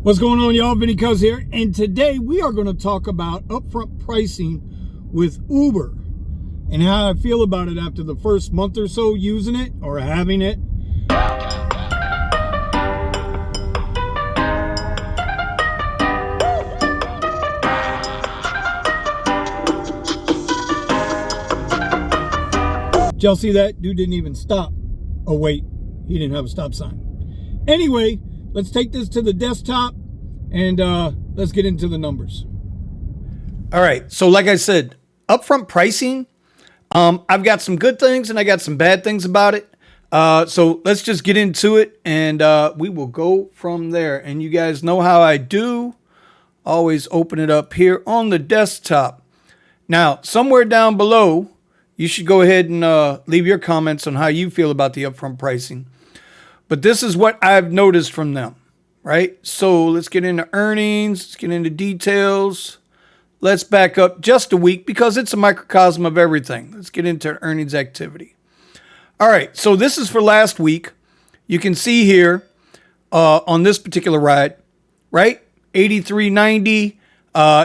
What's going on, y'all? Vinny Cuz here, and today we are going to talk about upfront pricing with Uber and how I feel about it after the first month or so using it or having it. Did y'all see that? Dude didn't even stop. Oh wait, he didn't have a stop sign. Anyway, let's take this to the desktop and let's get into the numbers. All right, so like I said, upfront pricing, I've got some good things and I got some bad things about it. So let's just get into it and we will go from there. And you guys know how I do. Always open it up here on the desktop. Now, somewhere down below, you should go ahead and leave your comments on how you feel about the upfront pricing. But this is what I've noticed from them, right? So let's get into earnings. Let's get into details. Let's back up just a week because it's a microcosm of everything. Let's get into earnings activity. All right, so this is for last week. You can see here on this particular ride, right? 83.90.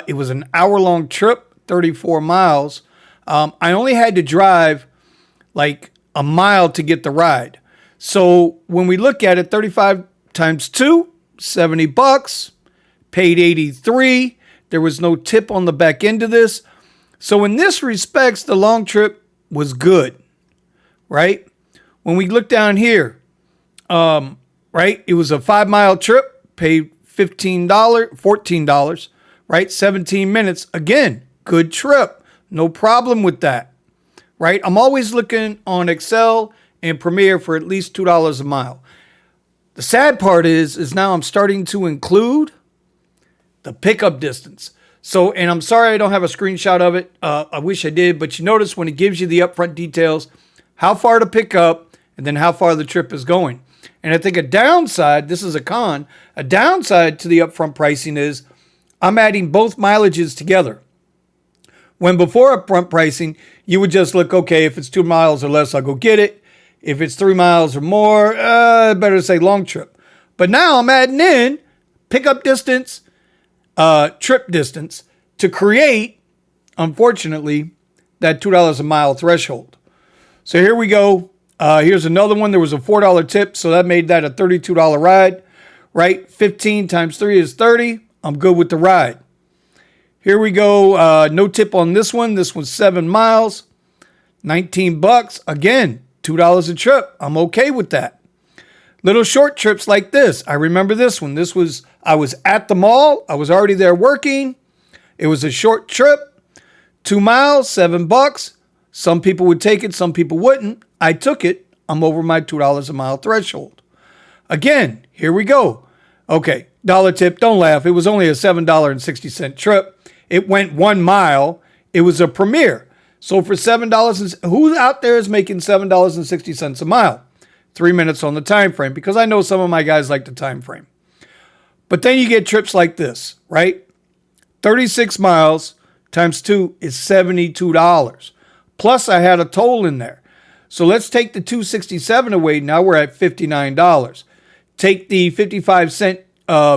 It was an hour-long trip, 34 miles. I only had to drive like a mile to get the ride. So when we look at it, 35 times 2, $70, paid 83. There was no tip on the back end of this. So in this respects, the long trip was good, right? When we look down here, right, it was a 5-mile trip, paid $14, right? 17 minutes. Again, good trip. No problem with that, right? I'm always looking on Excel and Premiere for at least $2 a mile. The sad part is now I'm starting to include the pickup distance. So, and I'm sorry I don't have a screenshot of it. I wish I did, but you notice when it gives you the upfront details, how far to pick up and then how far the trip is going. And I think a downside, this is a con, a downside to the upfront pricing is I'm adding both mileages together. When before upfront pricing, you would just look, okay, if it's 2 miles or less, I'll go get it. If it's 3 miles or more, better say long trip. But now I'm adding in pickup distance, trip distance to create, unfortunately, that $2 a mile threshold. So here we go. Here's another one. There was a $4 tip, so that made that a $32 ride, right? 15 times 3 is 30. I'm good with the ride. Here we go. No tip on this one. This one's 7 miles, $19. Again, $2 a trip. I'm okay with that. Little short trips like this. I remember this one. I was at the mall. I was already there working. It was a short trip. 2 miles, $7. Some people would take it. Some people wouldn't. I took it. I'm over my $2 a mile threshold. Again, here we go. Okay, dollar tip. Don't laugh. It was only a $7.60 trip. It went 1 mile. It was a Premier. So for $7, who out there is making $7.60 a mile? 3 minutes on the time frame, because I know some of my guys like the time frame. But then you get trips like this, right? 36 miles times 2 is $72. Plus I had a toll in there. So let's take the $2.67 away. Now we're at $59. Take the 55-cent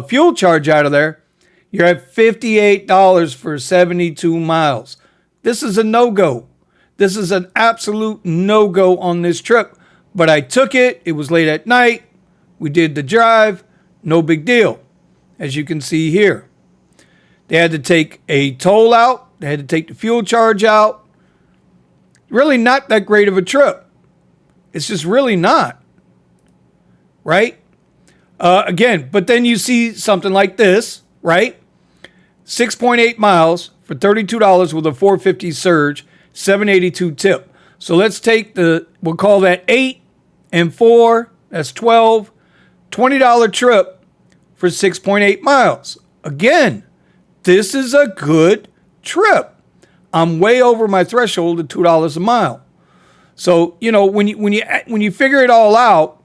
fuel charge out of there. You're at $58 for 72 miles. This is a no-go. This is an absolute no-go on this trip. But I took it. It was late at night. We did the drive. No big deal. As you can see here. They had to take a toll out. They had to take the fuel charge out. Really not that great of a trip. It's just really not. Right? Again, but then you see something like this, right? 6.8 miles for $32 with a $4.50 surge, $7.82 tip. So let's take we'll call that 8 and 4, that's 12, $20 trip for 6.8 miles. Again, this is a good trip. I'm way over my threshold of $2 a mile. So, you know, when you figure it all out,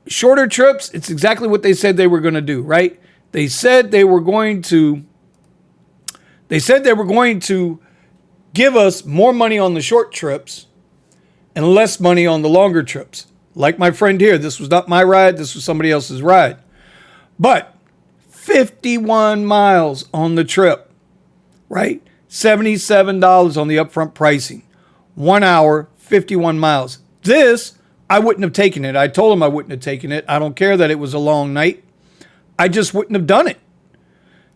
shorter trips, it's exactly what they said they were going to do, right? They said they were going to give us more money on the short trips and less money on the longer trips. Like my friend here, this was not my ride, this was somebody else's ride. But 51 miles on the trip, right? $77 on the upfront pricing. 1 hour, 51 miles. This, I wouldn't have taken it. I told him I wouldn't have taken it. I don't care that it was a long night. I just wouldn't have done it.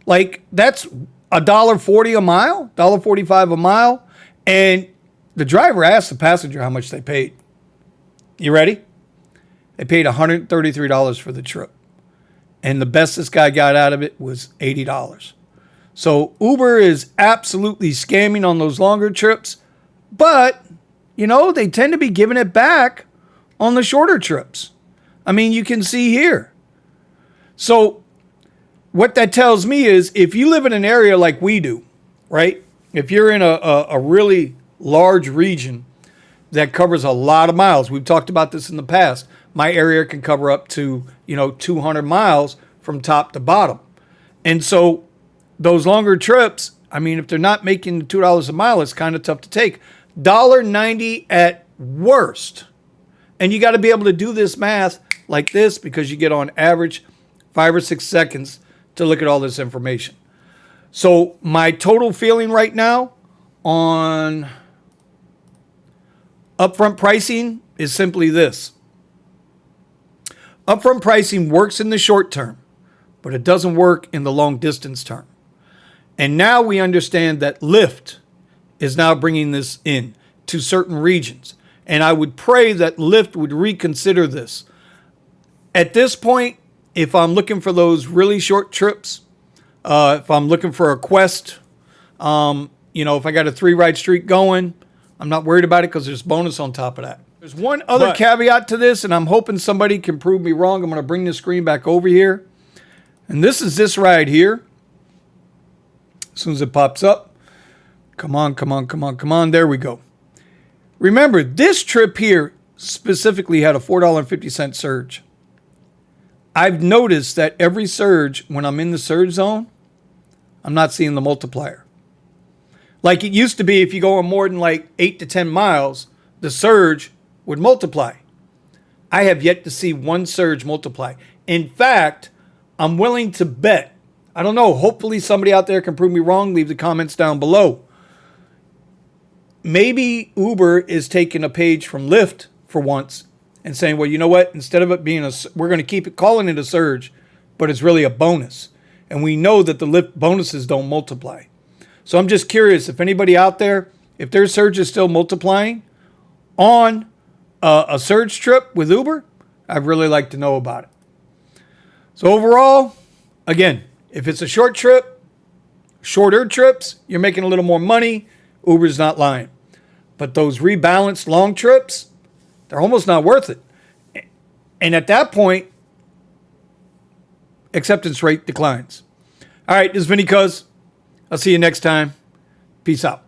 Like, that's $1.40 a mile, $1.45 a mile. And the driver asked the passenger how much they paid. You ready? They paid $133 for the trip. And the best this guy got out of it was $80. So Uber is absolutely scamming on those longer trips. But, you know, they tend to be giving it back on the shorter trips. I mean, you can see here. So what that tells me is if you live in an area like we do, right? If you're in a really large region that covers a lot of miles, we've talked about this in the past. My area can cover up to, 200 miles from top to bottom. And so those longer trips, I mean, if they're not making $2 a mile, it's kind of tough to take. $1.90 at worst. And you got to be able to do this math like this because you get on average 5 or 6 seconds to look at all this information. So my total feeling right now on upfront pricing is simply this. Upfront pricing works in the short term, but it doesn't work in the long distance term. And now we understand that Lyft is now bringing this in to certain regions. And I would pray that Lyft would reconsider this. At this point, if I'm looking for those really short trips, if I'm looking for a quest, if I got a 3-ride streak going, I'm not worried about it because there's bonus on top of that. There's one other caveat to this, and I'm hoping somebody can prove me wrong. I'm going to bring the screen back over here. And this is this ride here. As soon as it pops up. Come on. There we go. Remember, this trip here specifically had a $4.50 surge. I've noticed that every surge, when I'm in the surge zone, I'm not seeing the multiplier. Like it used to be, if you go on more than like 8 to 10 miles, the surge would multiply. I have yet to see one surge multiply. In fact, I'm willing to bet, I don't know, hopefully somebody out there can prove me wrong, leave the comments down below. Maybe Uber is taking a page from Lyft for once and saying, well, you know what? Instead of it being we're going to keep it calling it a surge, but it's really a bonus. And we know that the Lyft bonuses don't multiply. So I'm just curious if anybody out there, if their surge is still multiplying on a surge trip with Uber, I'd really like to know about it. So overall, again, if it's a short trip, shorter trips, you're making a little more money, Uber's not lying. But those rebalanced long trips, they're almost not worth it. And at that point, acceptance rate declines. All right, this is Vinny Cuz. I'll see you next time. Peace out.